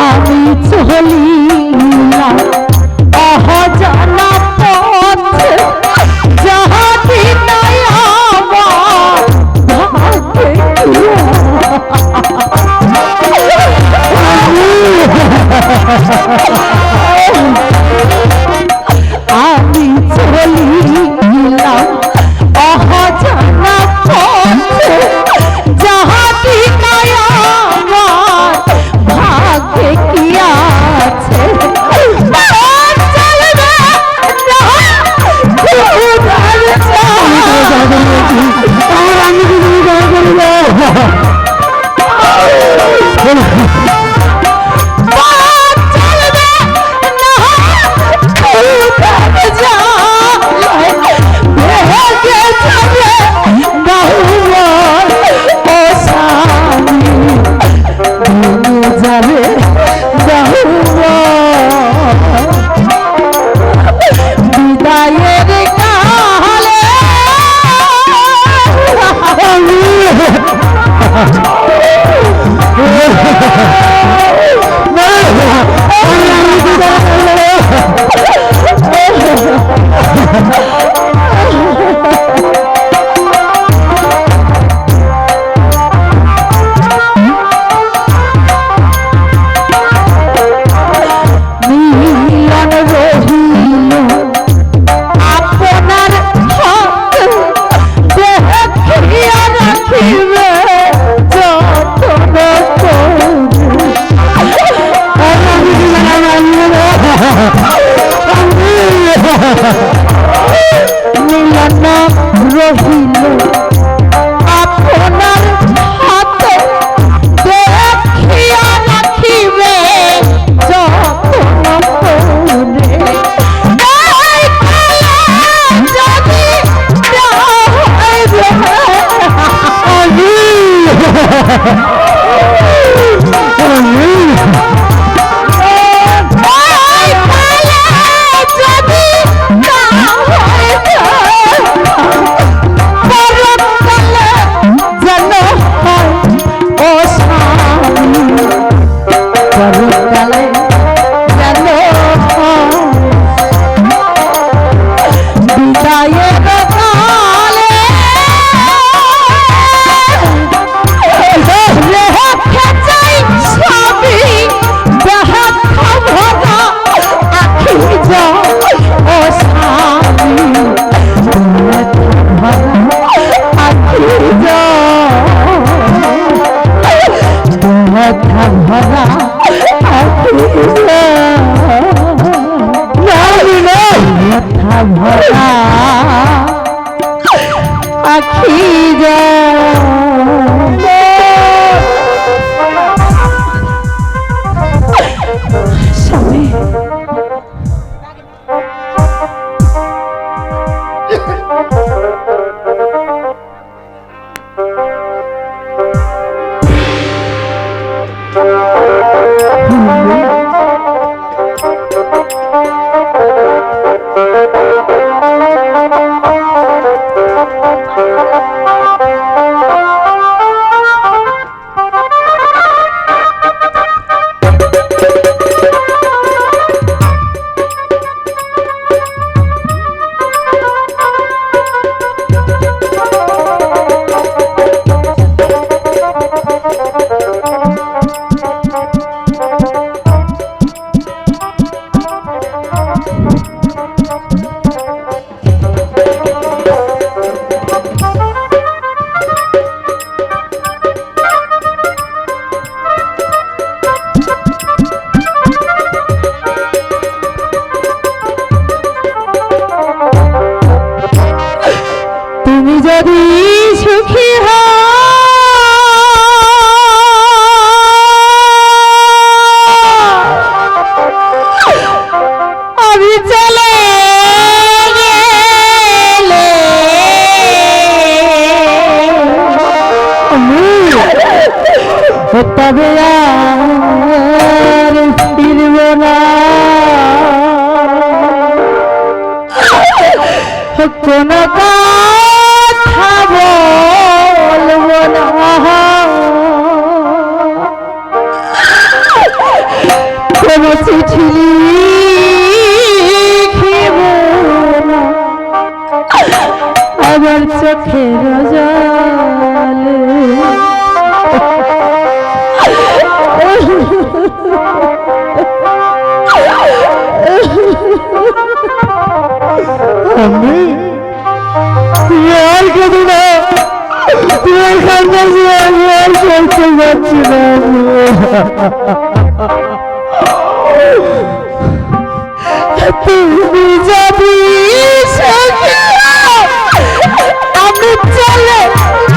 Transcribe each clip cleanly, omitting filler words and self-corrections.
আমি চলিলাম অজানা পথে যাহাতে নাই আমার ভাগ্যে আমি চলিলাম অজানা পথে যাহাতে নাই আমার ভাগ্যে কি আছে তবে আর ফিরব না কোন কথা বলব না কোন চিঠি লিখিব না আবার চোখের জলে আমি আর কেঁদো না তোমার কান্না আমি আর করতে পারছি না তুমি যাবি আমি চলে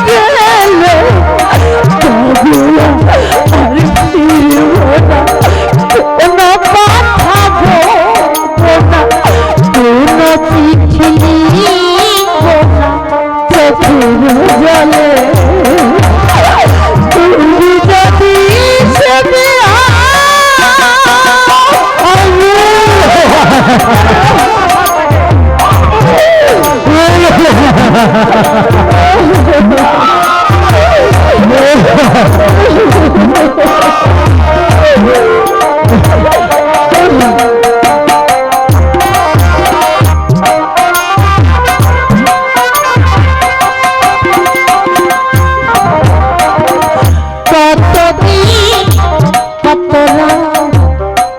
গেলে আর ফিরব না কোনো কথা বলব না কোনো চিঠি লিখব না চোখের জলে তুমি যদি সেবে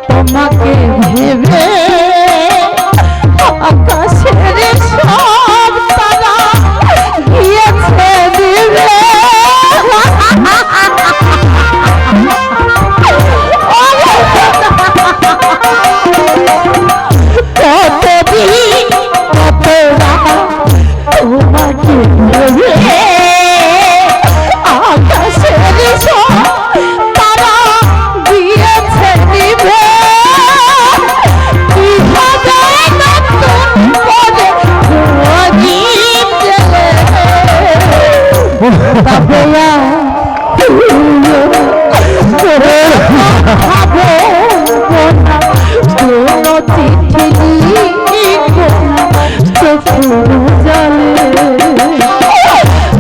তোমাকে ভেবে আকাশের সব তারা গিয়েছে দিবে কতদিন কতরা তোমাকে ভেবে আকাশের সব তারা গিয়েছে দিবে কোনো চিঠি লিখব না চোখের জলে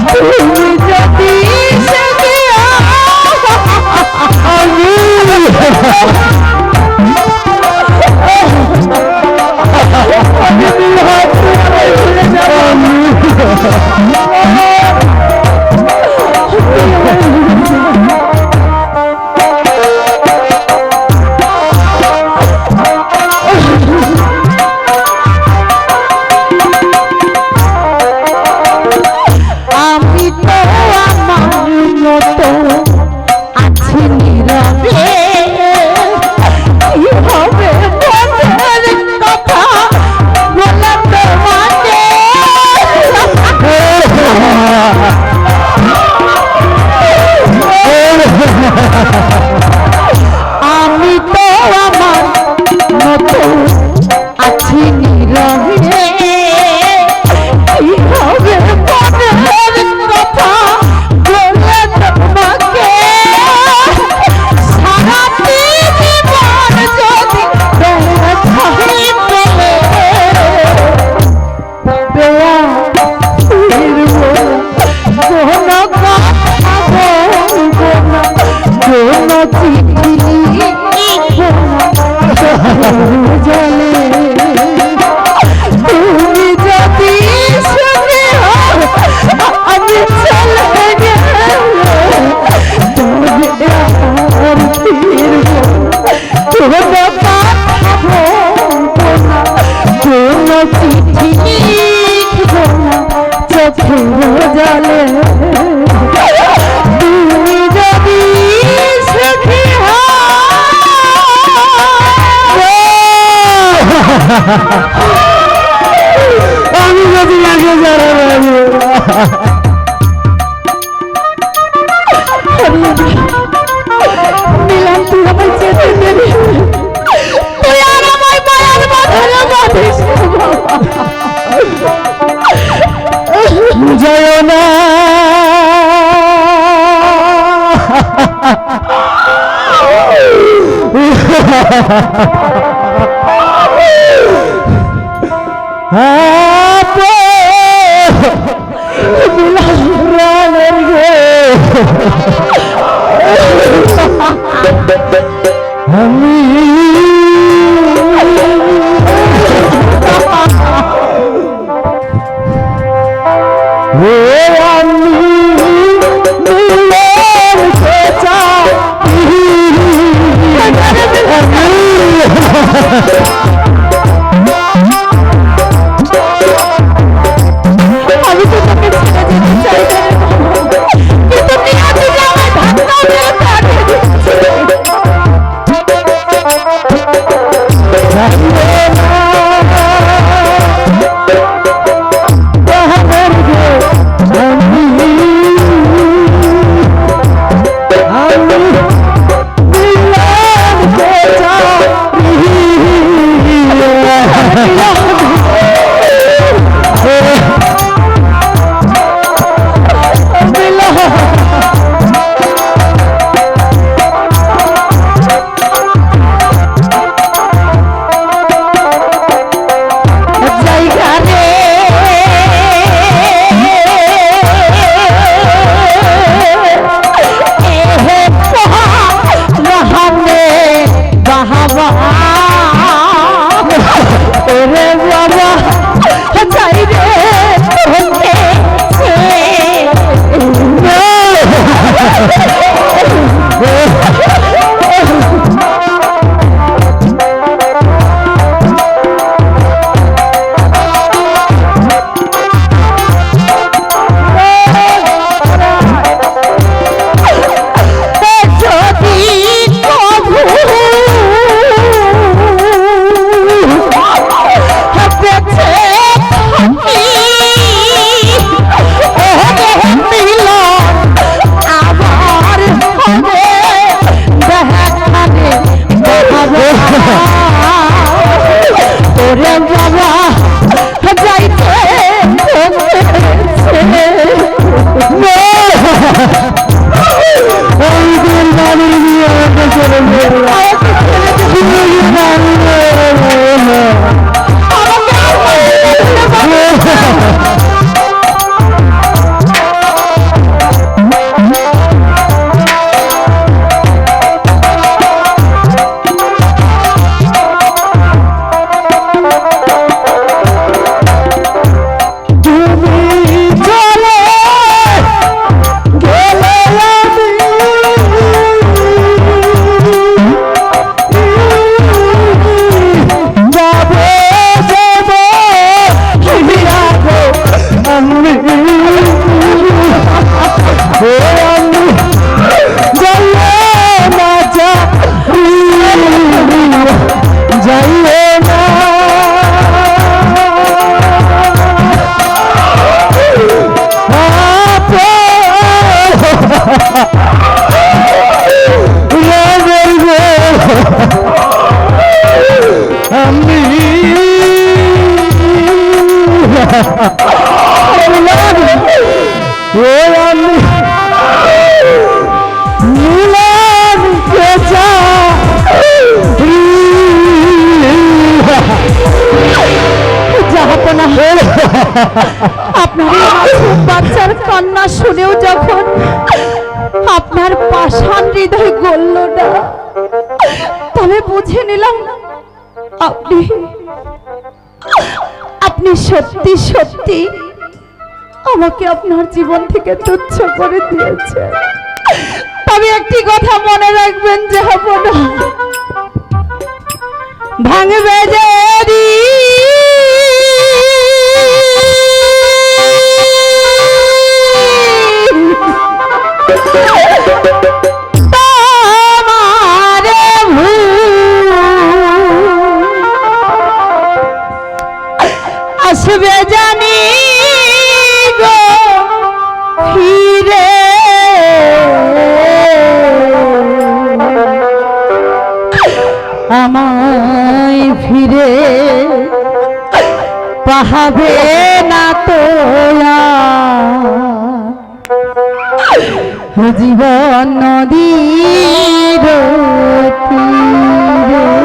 তুমি যদি আমি তো আমার মতো আছি নীরবে কি হবে মনের কথা বলে তোমাকে আমি তো আমার মতো আছি নীরবে কি হবে মনের কথা বলে তোমাকে সারাটি জীবন যদি ব্যথাই পেলে তবে ফিরব কোনো কথা বলব না কোনো চিঠি লিখব না জলে তুমি যদি শুনে আমি চলে গেলে তবে আর ফিরব কোনো কথা বলব না কোনো চিঠি লিখব না চোখের জলে তুমি যদি সুখী আমি যদি আগে মিলাম তুই আমার চেতে নেবে তুই আর আমার মায়ের মাথায় বাঁধিস যায় না আমি আমি তো তোকে ছেড়ে যেতে চাই না রে বাবা। কিন্তু তুই আমার ধাক্কা মেরে তাড়িয়ে আপনার বাচ্চার কান্না শুনেও যখন আপনার পাষাণ হৃদয় গলল না, তবে বুঝে নিলাম আপনি সত্যি সত্যি আমাকে আপনার জীবন থেকে তুচ্ছ করে দিয়েছেন। তবে একটি কথা মনে রাখবেন, যাব না ভাঙবে যদি আসবে জানি গো ফিরে, আমায় ফিরে পাহাবে না তো জীবন নদীর তীরে।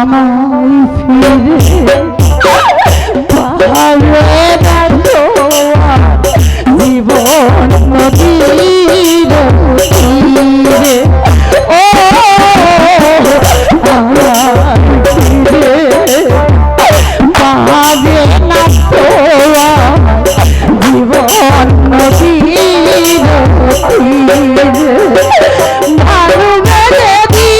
আমায় ফিরে পাবে না তো আর জীবন নদীর তীরে। ও আমায় ফিরে পাবে না তো আর জীবন নদীর তীরে। ভালুবে দেবী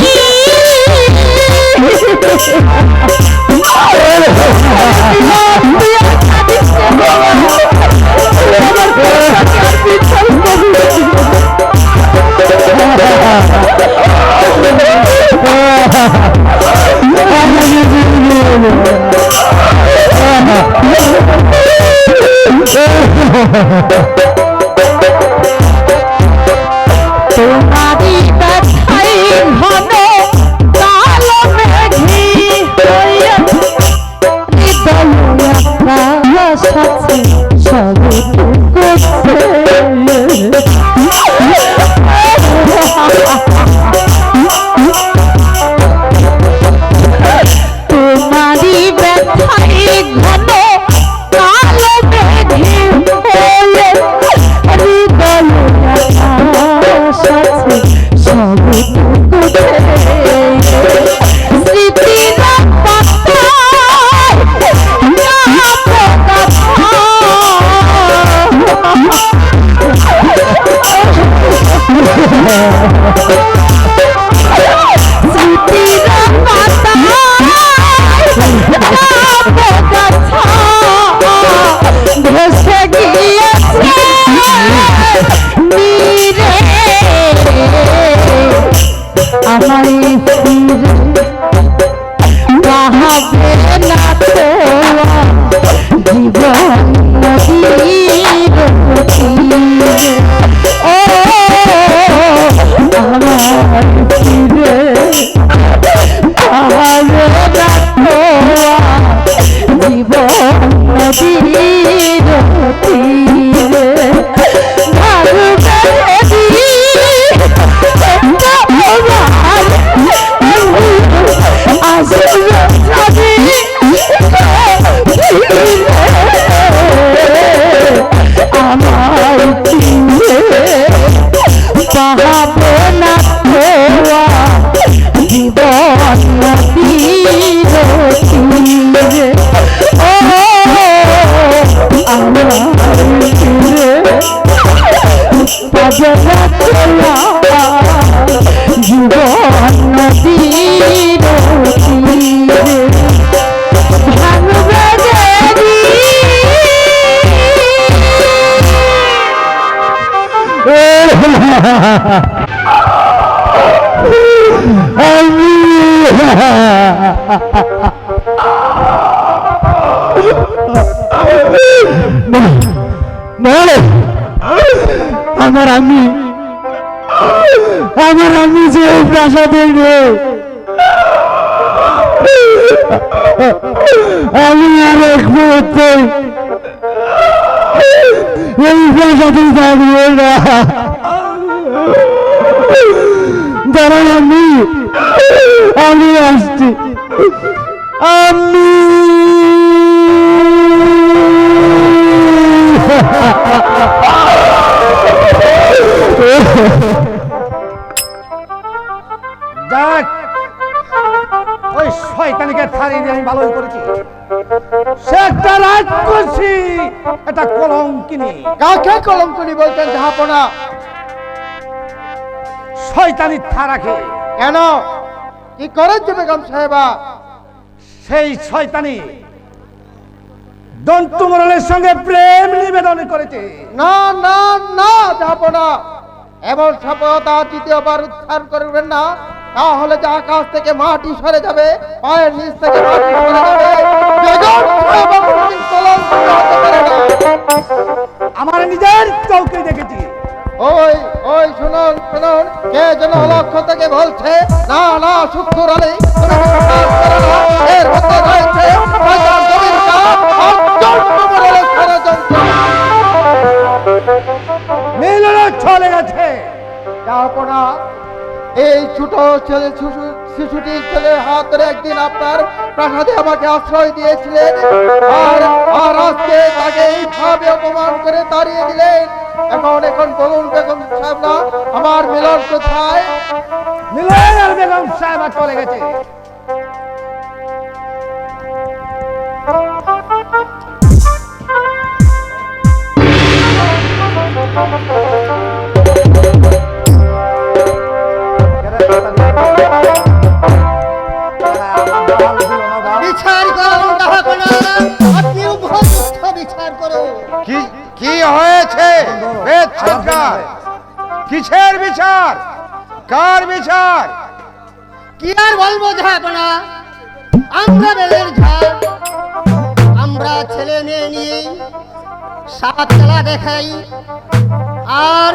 তোমারি ব্যথায় ঘন কালো মেঘি হইয়া হৃদয়ে আকাশ আছে সবে করছে। তোমারি ব্যথায় ঘন কালো মেঘি হইয়া হৃদয়ে আকাশ আছে সবে করছে। স্মৃতির ভেসে গিয়েছে নীরে আমায় ফিরে পাবে না তো জীবন নদীর তীরে। ও আমায় ফিরে পাবে না তো জীবন নদীর তীরে। ভালুবে দেবী আসবে যাবি আমার ফিরে পাবে না ধোয়া জীবন নদীর তীরে। ও আমার ফিরে পাবে না ধোয়া জীবন নদীর তীরে। ভালুবে দেবী আমি আমার আমি যে প্রাসাদের মেয়ে, আমি আর এক মুহূর্তে এই প্রাসাদে থাকবো না। দাঁড়ান আমি আসছি। আমি যাক, ওই শয়তানিকে থারিয়ে দিয়ে আমি ভালোই করেছি। সে একটা রাজকন্যী, এটা কলঙ্কিনী। কাকে কলঙ্কিনী বলছেন জাহাপনা? শয়তানি থারাকে। কেন, কি করেছে বেগম সাহেবা? সেই শয়তানি দন্টু মোড়লের সঙ্গে প্রেম নিবেদন করেছে। না না না জাহাপনা, এমন শপথ আর দ্বিতীয়বার উচ্চারণ করবেন না, তাহলে যে আকাশ থেকে মাটি সরে যাবে, পায়ের নিচ থেকে মাটি সরে যাবে। বেগম সাহেবা কোনদিন কলঙ্কিত হতে পারে না। আমার নিজের চৌকে দেখেছি। ওই ওই শুনুন শুনুন, কে যেন অলক্ষ্য থেকে বলছে, না না শুক্র আলী, তুমি বিশ্বাস করো না, এর মধ্যে রয়েছে শয়তান জমির কাজ আর দন্টু মোড়লের ষড়যন্ত্র। মিলনে চলে গেছে। জাহাপনা, এই ছোট শিশুটি ছেলের হাত ধরে একদিন আপনার প্রাসাদে আমাকে আশ্রয় দিয়েছিলেন, আর আর আজকে তাকে এইভাবে অপমান করে তাড়িয়ে দিলেন। এখন বলুন বেগম সাহেবরা, আমার মিলন কোথায়? মিলন আর বেগম সাহেবা চলে গেছে। বিচার করুন জাহাপনা, আপনি উপযুক্ত বিচার করুন। কি হয়েছে? বেদ সরকার, কিসের বিচার? কার বিচার? কি আর বলবো জাহাপনা, আমরা বেলের ঝাড়, আমরা ছেলে মেয়ে নিয়ে সাপ খেলা দেখাই, আর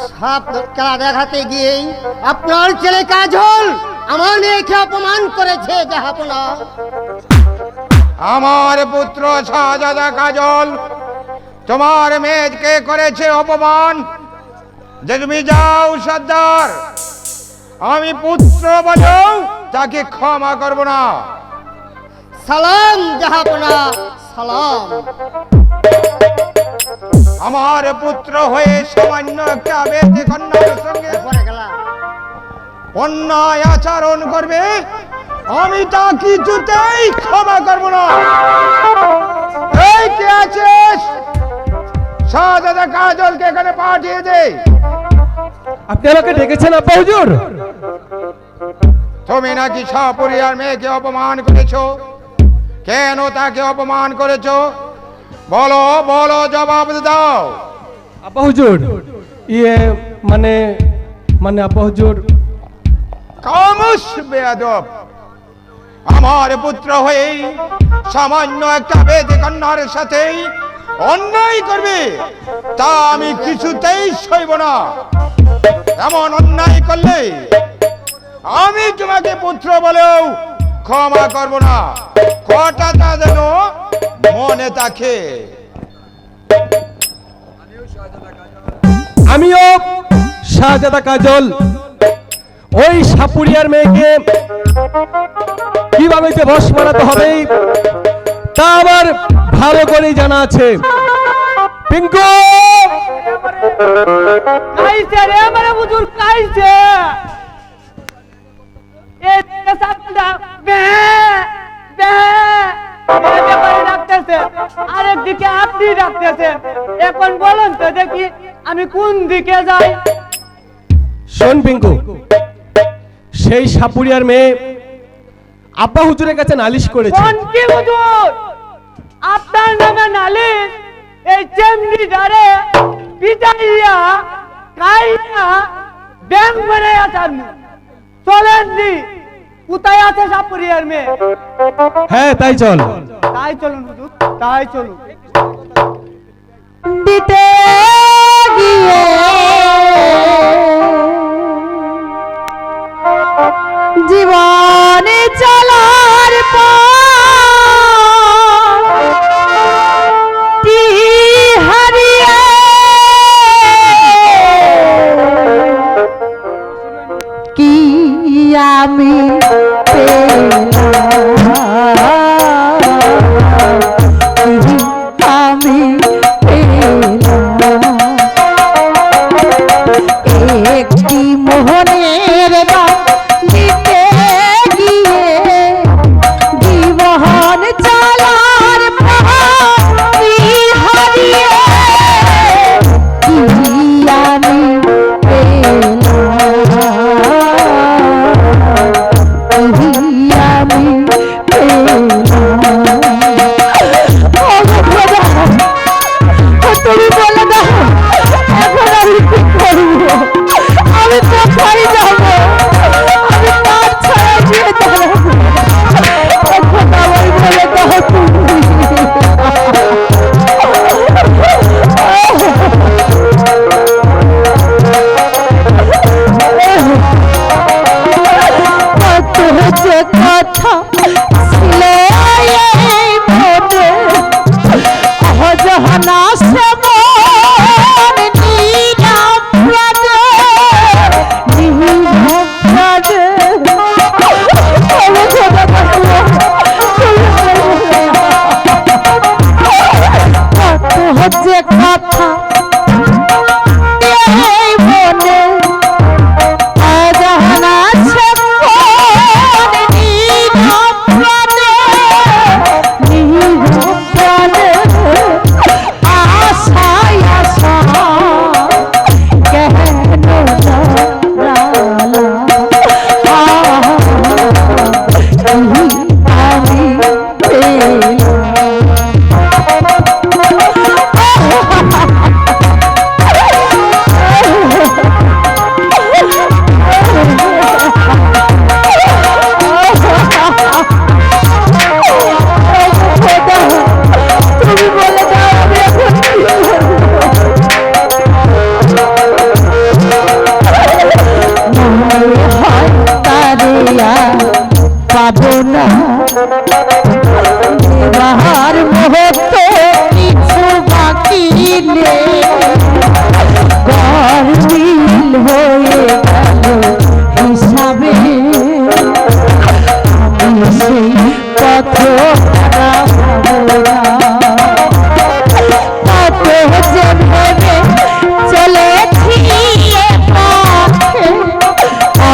সাপ খেলা দেখাতে গিয়েই আপনার ছেলে কাজল আমার মেয়েকে অপমান করেছে জাহাপনা। আমার পুত্র শাহজাদা কাজল তোমার মেয়েকে করেছে অপমান। যে তুমি যাও সর্দার, আমি পুত্র বলেও তাকে ক্ষমা করব না। সালাম জাহাপনা, সালাম। আমার পুত্র হয়ে সামান্য একটা বেদে কন্যার সঙ্গে পরে গেলাম। অন্যায় আচরণ করবে, আমি তা কিছুতেই ক্ষমা করব না। এই কে আছিস? শাহজাদা কাজলকে এখানে পাঠিয়ে দে। আপনি আমাকে ডেকেছেন আব্বা হুজুর? তুমি নাকি সপরিবার মেয়েকে অপমান করেছো। কেন তাকে অপমান করেছো? বলো বলো, জবাব দাও। আব্বা হুজুর, মানে আব্বা হুজুর, খামোশ বেয়াদব! আমার পুত্র হয়ে সামান্য একটা বেদে কন্যার সাথে অন্যায় করবে, তা আমি কিছুতেই সইব না। এমন অন্যায় করলে আমি তোমাকে পুত্র বলেও ক্ষমা করব না। কথাটা যেন মনে থাকে। আমিও শাহজাদা কাজল ওই সাপুরিয়ার মেয়েকে কিভাবে যে বশ মারাতে হবে তা আমার ভালো করেই জানা আছে। পিঙ্কু, কাইছে রে আমার বুজুর, কাইছে এ সাপটা বে বে বে করে ডাকতেছে, আরেক দিকে আপনি ডাকতেছে। এখন বলুন তো দেখি আমি কোন দিকে যাই? শোন পিঙ্কু, সেই সাপুরিয়ার মেয়ে আব্বা হুজুরের কাছে নালিশ করেছে। কোন কি বুজুর? আপনার নামে নালিশ? এই চেমনি ডারে পিটাইয়া কাইয়া ব্যাং মেরে আছেন। চলেন নি, কোথায় আছে সাপুরিয়ার মেয়ে? হ্যাঁ, তাই চল। তাই চলুন হুজুর, তাই চলুন। দিতে গিয়ে জীবনে চলার পথ হারিয়ে কি আমি আমি একটি মোহনের দাম দিতে গিয়ে জীবন চলার পথ হারিয়ে কি আমি তুমি বলে দাও, এখন আমি কি করবো? আমি কোথায় যাবো? আমি কার ছায়া দিয়ে দাঁড়াবো? এখন আমার বলে দাও তুমি। কত যে কথা ছিল এই মনে, অজহনা সে মন নীলাভ প্রাণে, নীলাভ প্রাণে কথা এই মনে অজানা আছে কোন নীরবে আশায় আশা কেন আমি তুমি বলে দাও আমি এখন কি করব? হয় তারিয়া পাবো না বাহার মুহূর্ত কিছু বাকি নেই গরমিল হয়ে গেল হিসাবে আমি সেই পথ যে ভেবে চলেছি এ পথে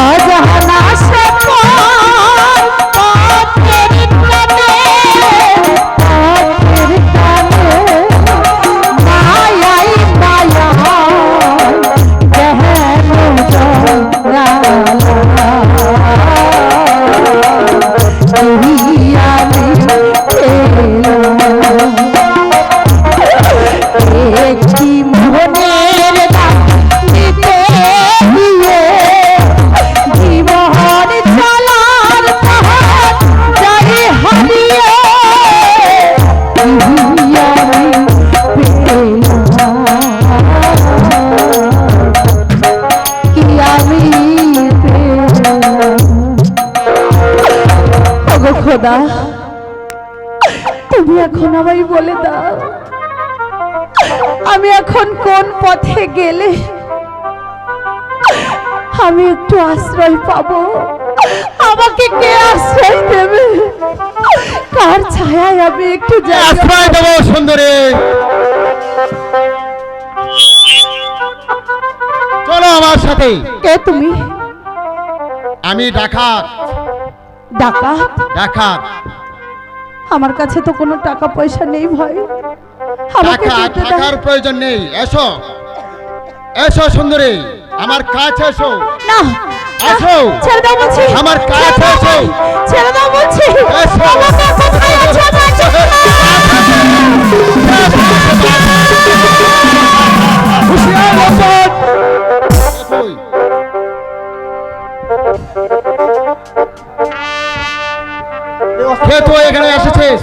অজানা সে পথের টানে মায়াই মায়া কেন একটি মোহনের দাম দিতে গিয়ে জীবন চলার পথ যাই হারিয়ে কি আমি ওগো খোদা তুমি এখন আমায় বলে দাও আমি এখন কোন পথে গেলে আমি একটু আশ্রয় পাবো আমাকে কে আশ্রয় দেবে কার ছায়ায় আমি একটু আশ্রয় দেব সুন্দরী। চলো আমার সাথে। কে তুমি? আমি ডাকাত। ডাকাত? ডাকাত। আমার কাছে তো কোনো টাকা পয়সা নেই ভাই আমাকে যেতে দাও। টাকার প্রয়োজন নেই, এসো এসো সুন্দরী আমার কাছে এসো। না এসো ছেড়ে দাও বলছি আমার কাছে এসো। ছেড়ে দাও বলছি এসো। আমাকে কোথায় আছো বলছি এসোই। কে তো এখানে এসেছিস?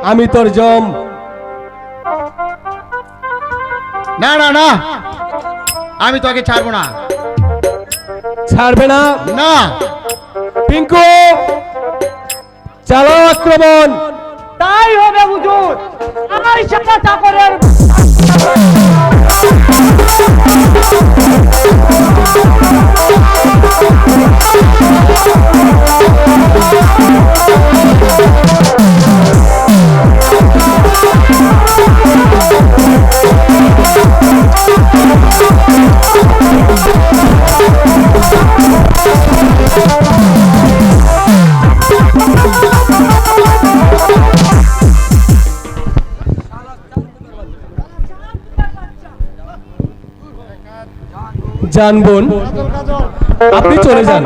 আমি তোর জম। না না না আমি তোকে ছাড়বো না। ছাড়বে না? না। পিঙ্কু চালো আক্রমণ। তাই হবে হুজুর, আমার সাথে চাকরের যান বোন, আপনি চলে যান।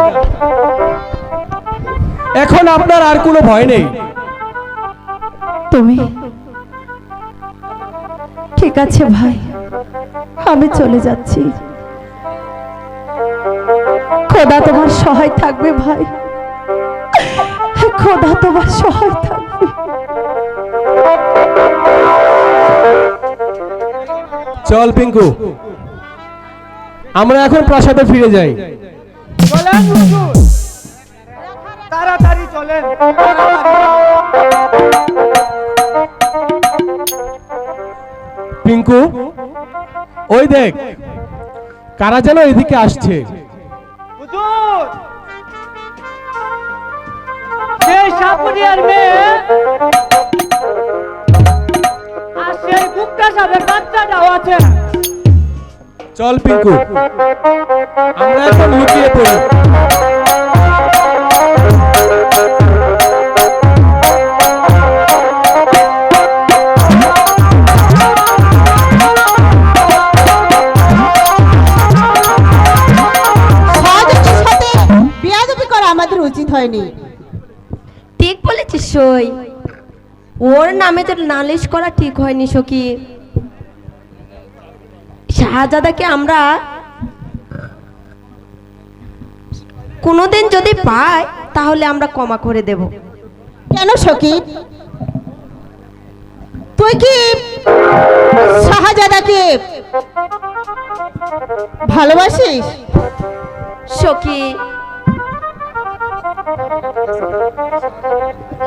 এখন আপনার আর কোনো ভয় নেই। তুমি ঠিক আছে ভাই, আমি চলে যাচ্ছি। খোদা তোমার সহায় থাকবে ভাই, খোদা তোমার সহায় থাকবে। চল পিঙ্কু, আমরা এখন প্রাসাদে ফিরে যাই। চলেন হুজুর, তাড়াতাড়ি চলেন। পিঙ্কু ওই দেখ, কারা যেন এদিকে আসছে। হুজুর, সেই সাপুরিয়ার মেয়ে আর সেই কুকটা সাথে বাচ্চাটাও আছে। চল পিঙ্কু, আমরা এখন লুকিয়ে পড়ি। শাহজাদার সাথে বেয়াদবি করা আমাদের উচিত হয়নি। ঠিক বলেছিস সই, ওর নামে তো নালিশ করা ঠিক হয়নি সখী। শাহজাদাকে আমরা কোনোদিন যদি পাই তাহলে আমরা ক্ষমা করে দেব। কেন সখী, তুই কি শাহজাদাকে ভালোবাসিস? সখী,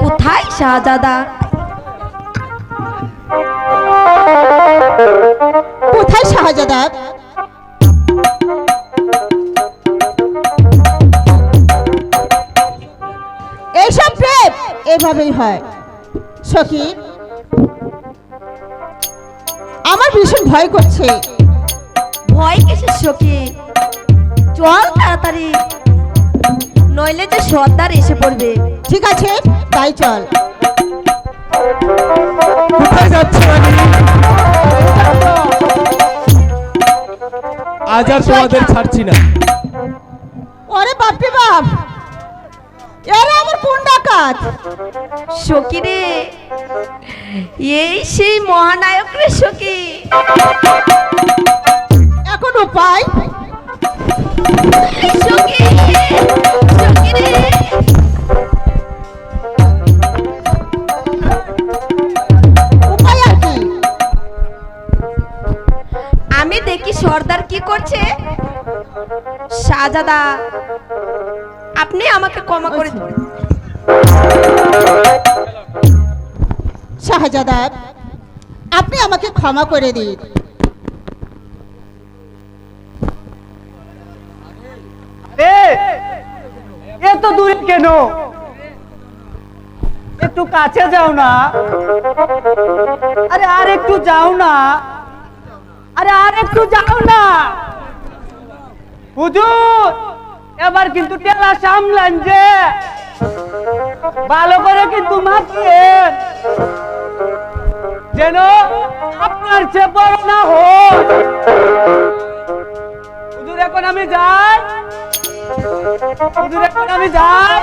কোথায় শাহজাদা? কোথায় শাহজাদা? এইসব প্রেম এভাবেই হয় সখী। আমার ভীষণ ভয় করছে। ভয় কিসের সখী? চল তাড়াতাড়ি, নইলে যে সর্দার এসে পড়বে। ঠিক আছে, তাই চল। কোথায় যাচ্ছে রানী? আজ আর তোমাদের ছাড়ছি না। ওরে বাপরে বাপ, এরা আমার কোন ডাকাত? সখী রে, এই সেই মহানায়ক রে সখী। এখন উপায়? সখী, সখী রে। উপায় আর কি? আমি দেখি সর্দার কি করছে। শাহজাদা, আপনি আমাকে ক্ষমা করে দিন। শাহজাদা, আপনি আমাকে ক্ষমা করে দিন। এত দূরে কেন? একটু কাছে যাও না। আরে আর একটু যাও না। আরে আর একটু যাও না। হুজুর, এবার কিন্তু টেলা সামলান যে, ভালো করে কিন্তু মাপছেন যেন আপনার চেয়ে বড় না হয়। হুজুর, এখন আমি যাই। হুজুর, এখন আমি যাই।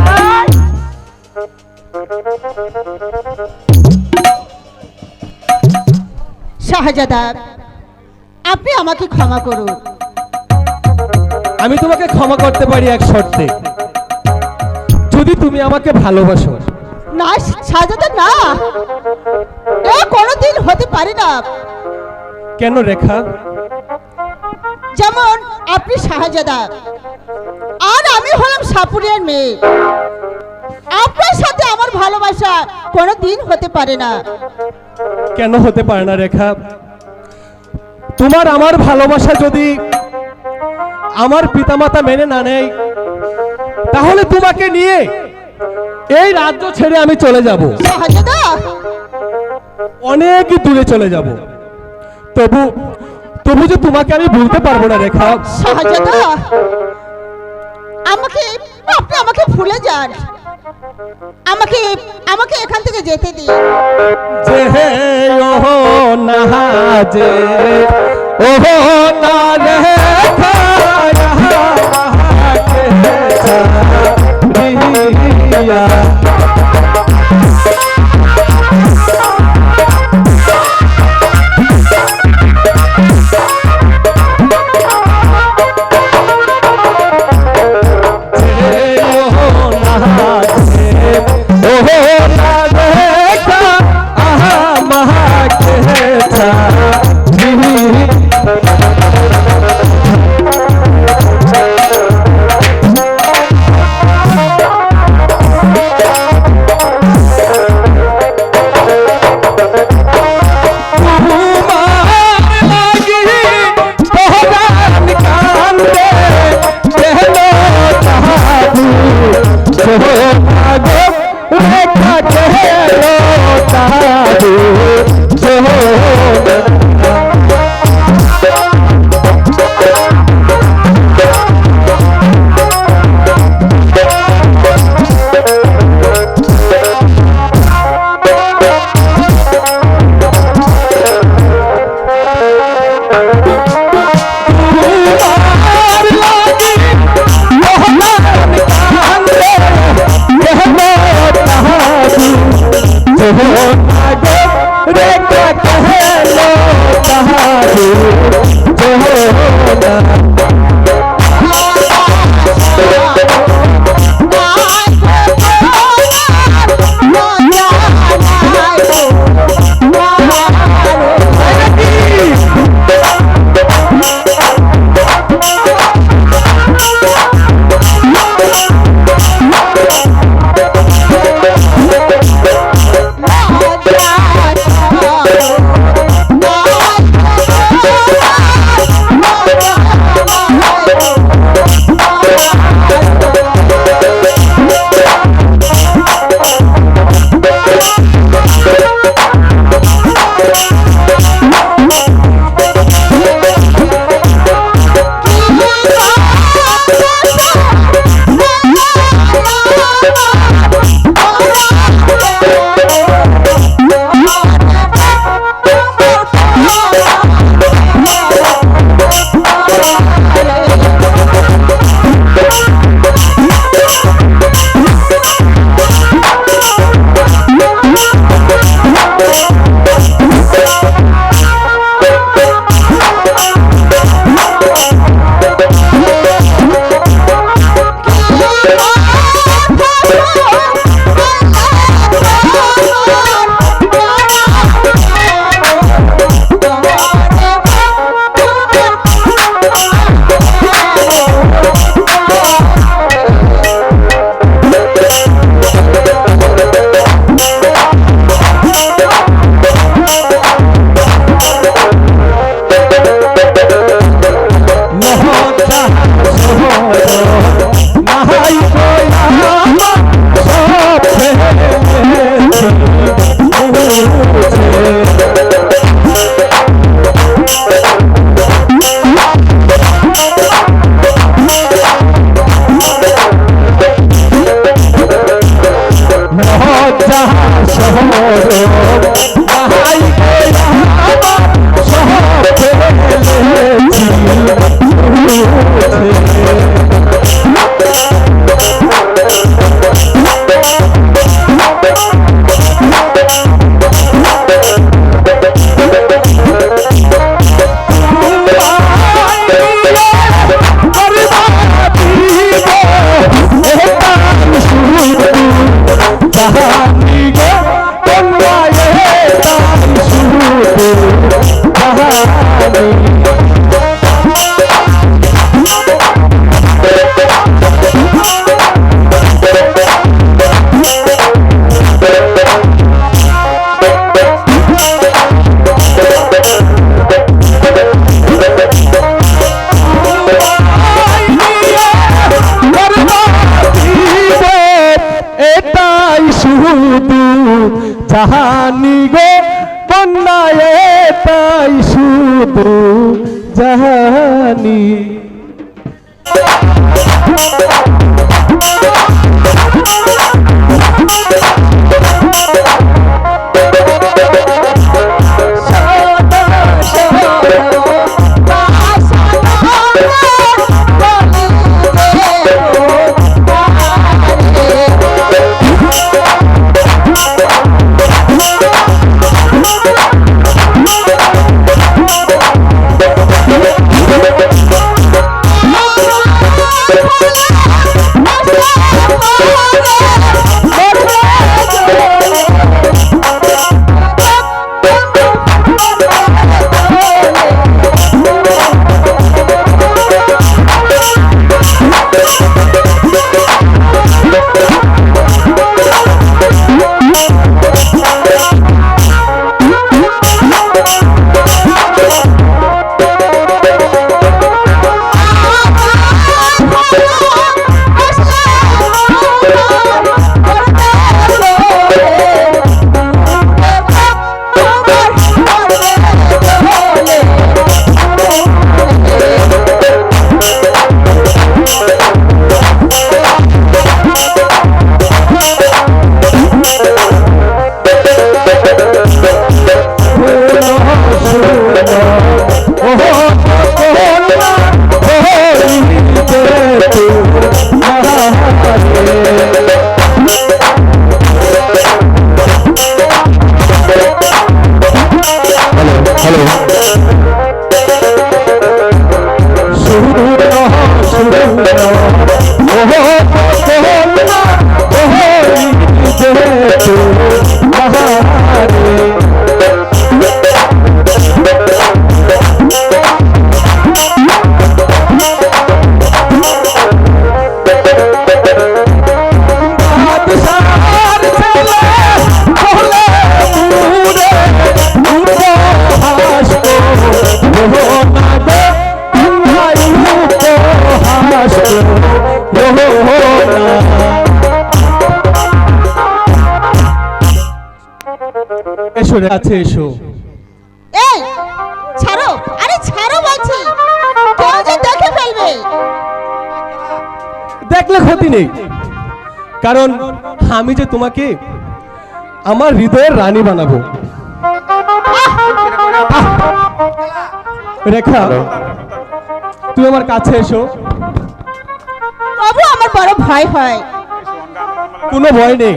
যাই। শাহজাদা, আপনি আমাকে ক্ষমা করুন। আমি তোমাকে ক্ষমা করতে পারি এক শর্তে, যদি তুমি আমাকে ভালোবাসো। না শাহজাদা, না, এ কোনোদিন হতে পারে না। কেন রেখা? যেমন আপনি শাহজাদা আর আমি হলাম সাপুরিয়ার মেয়ে, আপনার সাথে আমার ভালোবাসা কোনোদিন হতে পারে না। কেন হতে পারে না রেখা? তোমার আমার ভালোবাসা যদি আমার পিতামাতা মেনে না নেয়, তাহলে তোমাকে নিয়ে এই রাজ্য ছেড়ে আমি চলে যাব, শাহজাদা, অনেক দূরে চলে যাব। তবু তবু যে তোমাকে আমি ভুলতে পারবো না রেখা। শাহজাদা, আপনি আমাকে ভুলে যান। আমাকে এখান থেকে যেতে দিন। যে ওহো না যে ওহো না রেখা রিয়া। রেখা কেন তাহারে জোহনা জাহানি গো বন্যায় তাই শুধু জাহানি এসো রে কাছে এসো। এই ছাড়ো, আরে ছাড়ো বলছি, কেউ যে দেখে ফেলবে। দেখলে ক্ষতি নেই, কারণ আমি যে তোমাকে আমার হৃদয়ের রানী বানাবো। রেখা, তুমি আমার কাছে এসো। তবু আমার বড় ভয় হয়। কোনো ভয় নেই,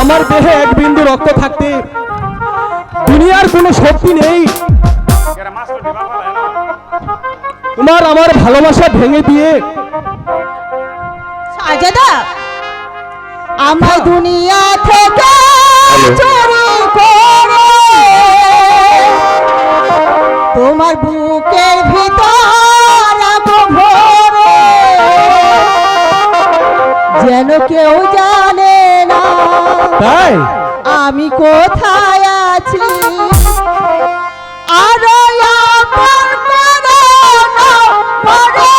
আমার দেহে এক বিন্দু রক্ত থাকতে দুনিয়ার কোনো শক্তি নেই তোমার আমার ভালোবাসা ভেঙে দিয়ে শাহজাদা, আমার দুনিয়া থেকে চুরি করে তোমার বুকের ভিতর রাখো ভরে, যেন কেউ জানে না তাই আমি কোথায় আছি। আর আপন করো না পরে।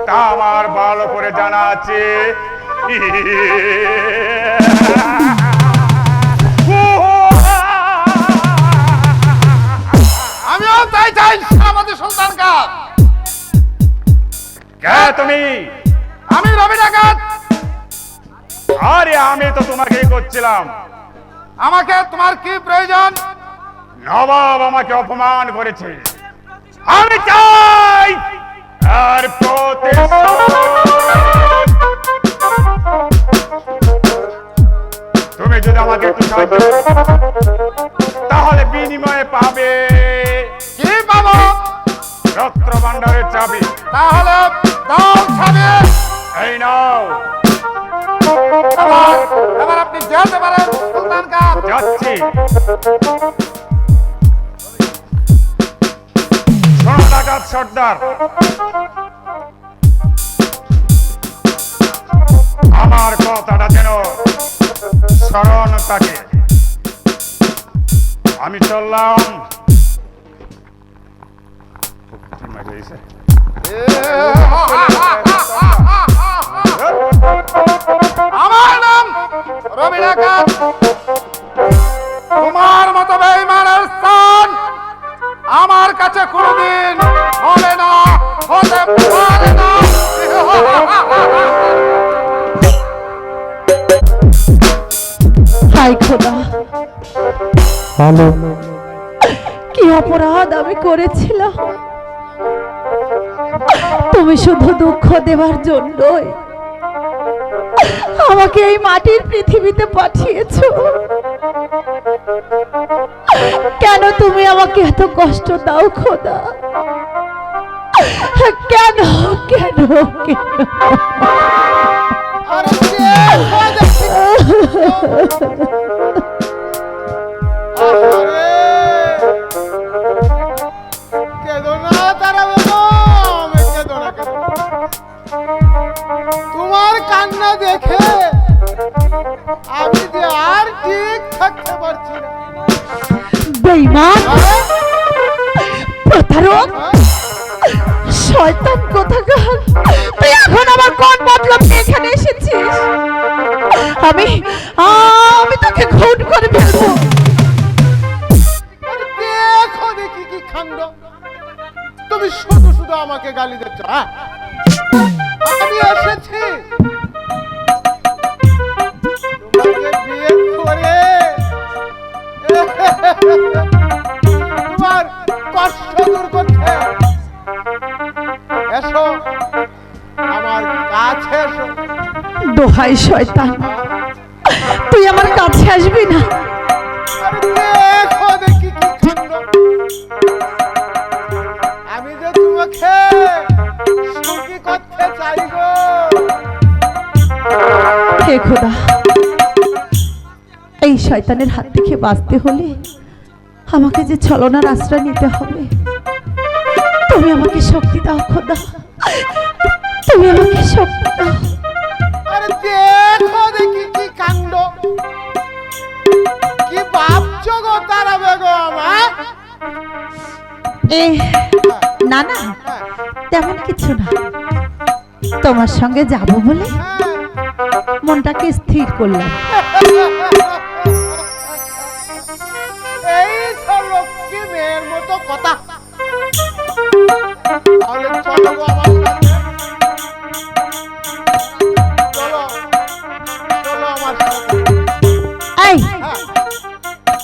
তা আমার ভালো করে জানা আছে। আমিও তাই চাই আমাদের সন্তানকে। কে তুমি? আমি রবি ডাকাত। আরে আমি তো তোমাকেই করছিলাম। আমাকে তোমার কি প্রয়োজন? নবাব আমাকে অপমান করেছে, আমি চাই আর প্রতিশোধ। একটু সাহায্য করো। তাহলে বিনিময়ে পাবে কি পাবো? রত্ন ভাণ্ডারের চাবি। তাহলে দাও ছাড়ে। এই নাও। এবার আপনি যেতে পারেন সুলতান কাপ। যাচ্ছি। শোনো ডাকাত সর্দার, আমার কথাটা যেন স্মরণ থাকে। আমি চললাম। আমার নাম রবি ডাকাত। তোমার মতো বেঈমানের স্থান আমার কাছে কোনোদিন হবে না, হতে পারে না। হায় খোদা, কি অপরাধ আমি করেছিলাম। তুমি শুধু দুঃখ দেওয়ার জন্যই আমাকে এই মাটির পৃথিবীতে পাঠিয়েছো। কেন তুমি আমাকে এত কষ্ট দাও খোদা? কেন কেন কেন? তোমার কান্না দেখে আমি যে আর ঠিক থাকতে পারছি না। বেঈমান, প্রতারক, শয়তান কোথাকার! তুই এখন আমার কোন মতলব নিয়ে এখানে এসেছিস? আমি তোকে খুন করে ফেলবো। দেখো দেখি কি কাণ্ড! তুমি শুধু শুধু আমাকে গালি দিচ্ছ। হ্যাঁ, আমি এসেছি তোমাকে বিয়ে করে তোমার কষ্ট দূর করতে। এসো আমার কাছে এসো। দোহাই শয়তান, তুই আমার কাছে আসবি না। আরে দেখো দেখি কি কাণ্ড! আমি যে তোমাকে সুখী করতে চাইবো। হে খোদা, এই শয়তানের হাত থেকে বাঁচতে হলে আমাকে যে ছলনার আশ্রয় নিতে হবে। তুমি আমাকে শক্তি দাও খোদা, তুমি আমাকে শক্তি দাও। আরে দেখো দেখি কি কাণ্ড! কি ভাবছো গো তারা বেগম? না না, তেমন কিছু না। তোমার সঙ্গে যাব বলে মনটাকে স্থির করলাম। এই তো লক্ষ্মী মেয়ের মতো কথা। তাহলে চলো গো আমার সাথে। চলো চলো আমার সাথে। এই,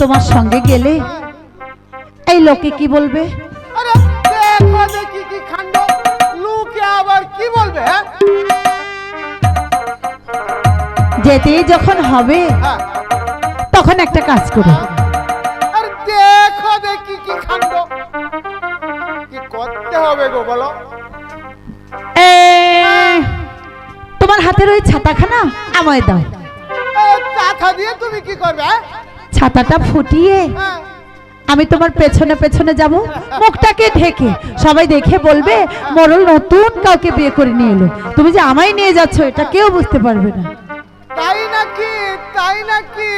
তোমার সঙ্গে গেলে এই লোকে কি বলবে? আরে দেখো দেখি কি কাণ্ড! লোকে আবার কি বলবে? যেতেই যখন হবে তখন একটা কাজ করো। আরে দেখো দেখি কি কাণ্ড! কি করতে হবে গো বলো? তোমার হাতের ওই ছাতাখানা আমায় দাও। চাথা দিয়ে তুমি কি করবে? ছাতাটা ফুটিয়ে আমি তোমার পেছনে পেছনে যাব, মুখটাকে ঢেকে। সবাই দেখে বলবে মোড়ল নতুন কাউকে বিয়ে করে নিয়ে এলো। তুমি যে আমায় নিয়ে যাচ্ছ এটা কেউ বুঝতে পারবে না। তাই নাকি? তাই নাকি?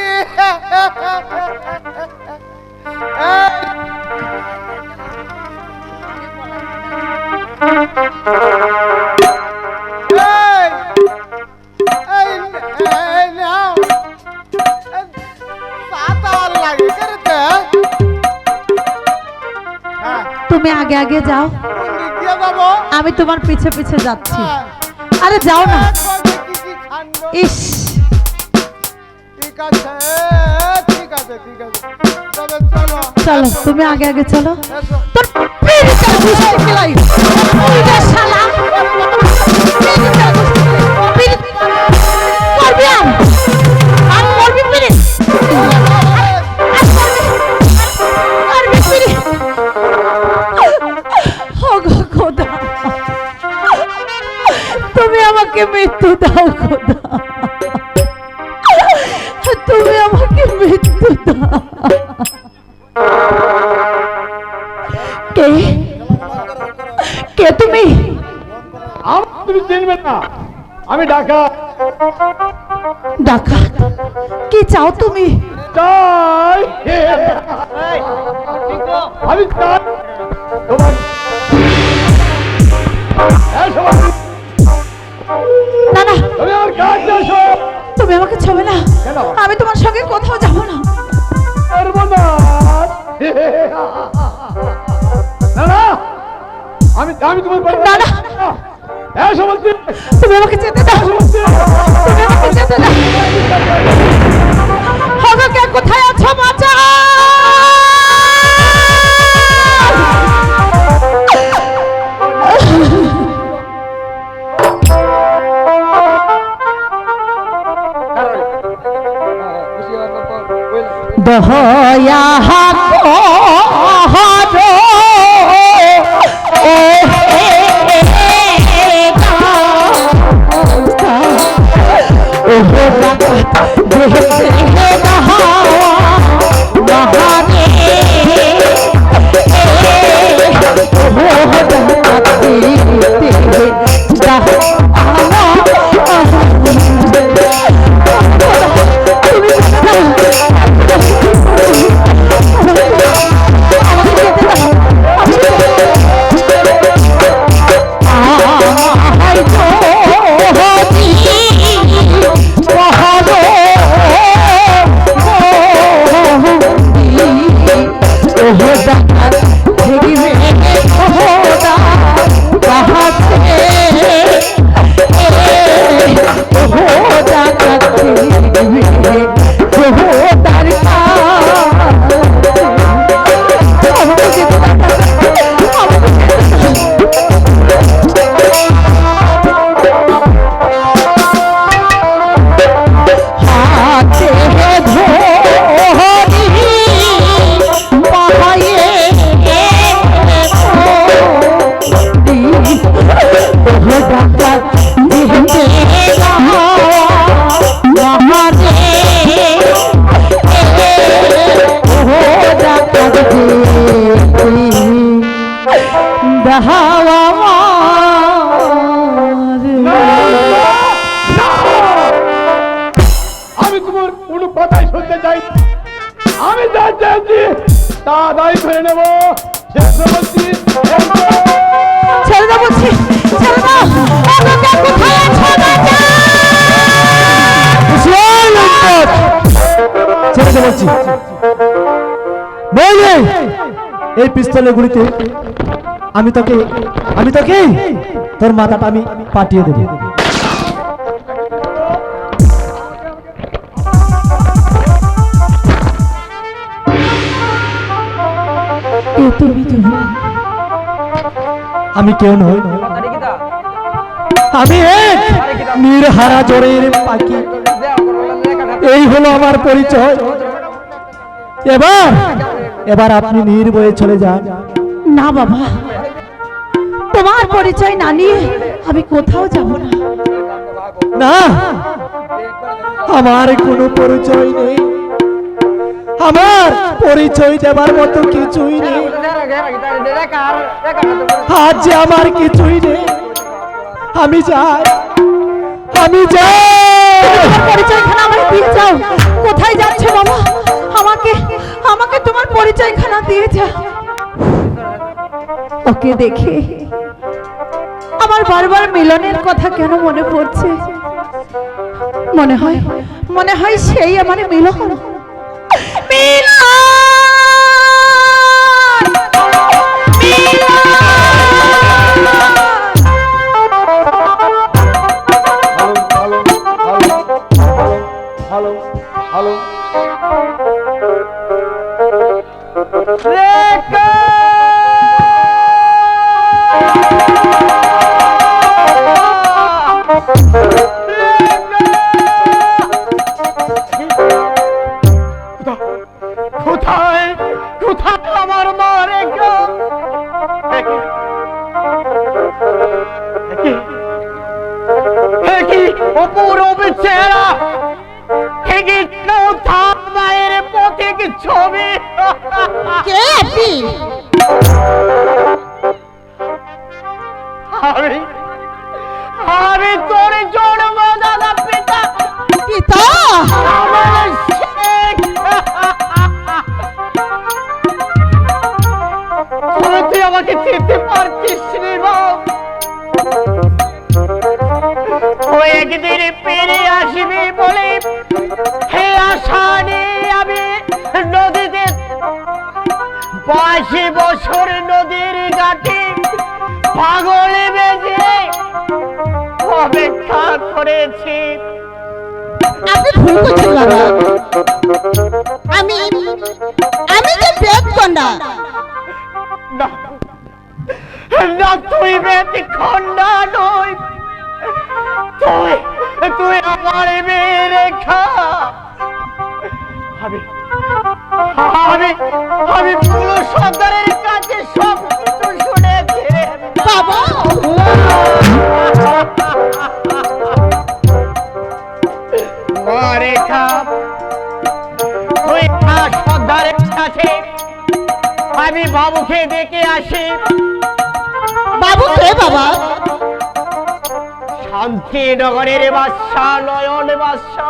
তুমি আগে আগে যাও, আমি তোমার পিছে পিছে যাচ্ছি। আরে যাও না। ইস, ঠিক আছে ঠিক আছে ঠিক আছে, তবে চলো চলো তুমি আগে আগে চলো। এসো। তোর পিড়িটা ঘুষে খেলাই ওইটা শালা পিড়িটা ঘুষে পিড়ি করবি আর মরবি পিড়ি। আমাকে মৃত্যু দাও খোদা, তুমি আমাকে মৃত্যু দাও। কে কে তুমি? তুমি চিনবে না, আমি ডাকাত। ডাকাত? কি চাও তুমি? চাই আমি চাই তোমার না না, তুমি আমার কাছে এসো। তুমি আমাকে ছবে না, কেন? আমি তোমার সঙ্গে কোথাও যাব না। পারবো না। না না, আমি আমি তোমার না না, এসো বলছি। তুমি আমাকে যেতে দাও, তুমি আমাকে যেতে দাও। আমাকে কোথায় আছো বাঁচাও! দয়া করো ও আমি তোমার কোনো কথাই শুনতে চাই না। আমি যা চাইছি তা আদায় করে নেব। বলছি ছেড়ে দাও বলছি, ছেড়ে দাও। আমাকে কোথায় আছো বাঁচাও! ছেড়ে দে বলছি। বলে এই পিস্তলের গুলিতে আমি তোকে তোর মাথাটা আমি পাঠিয়ে দেবো। আমি কেউ নই, আমি এক নির্হারা জোরের পাখি। এই হলো আমার পরিচয়। এবার আপনি নির্ভয়ে চলে যান। না বাবা, তোমার পরিচয় না নিয়ে আমি কোথাও যাব না। না, আমার কোনো পরিচয় নেই, আমার পরিচয় দেবার মতো কিছুই নেই। আজ যে আমার কিছুই নেই। আমি যাই। তোমার পরিচয়খানা আমাকে দিয়ে যাও। কোথায় যাচ্ছে বাবা? আমাকে তোমার পরিচয়খানা দিয়ে যাও। ওকে দেখে আমার বারবার মিলনের কথা কেন মনে পড়ছে? মনে হয় সেই আমার মিলন। হ্যালো হ্যালো কোথায় কোথায় আমার মা রেখা? কি আমি আমি তোর জন্মদাতা পিতা পিতা আমার শেখ। তুই আমাকে চিনতে পারছিস রে বাপ? ও একদিন ফিরে আসবি বলে হে আশা নিয়ে আমি নদীতে 82 বছর নদীর ঘাটে পাগলে বেজে অপেক্ষা করেছি। আপনি ভুল করছেন বাবা। আমি আমি যে বেদ কন্যা। না না, তুই ব্যতিখণ্ডা নই, তুই তুই আমার মেয়ে রেখা। আমি আমি আমি পুরো সর্দারের কাছে সব কিছু শুনেছি বাবা মা রেখা, তুই সর্দারের কাছে আমি বাবুকে ডেকে আসি। বাবু কে বাবা? শান্তিনগরের বাদশা নয়ন বাদশা,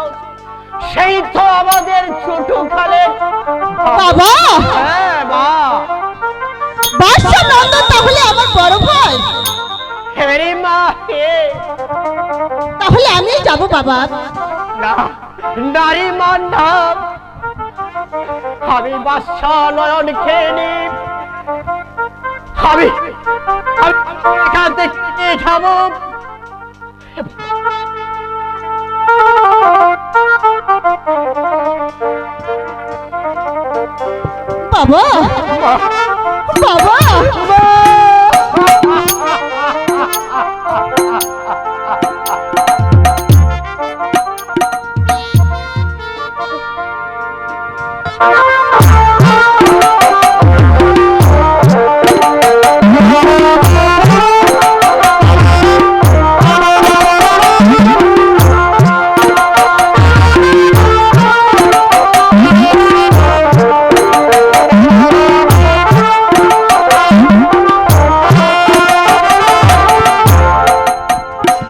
সেই তো আমাদের ছোট কালে বাবা হ্যাঁ মা। বাদশা নন্দন তাহলে আমার বড় ভাই। হেরি মা হে। তাহলে আমি যাব বাবা। না নারী মান নাম, আমি বাদশা নয়ন খেয়ে নি। আমি এখান থেকে খাবো। বাবা বাবা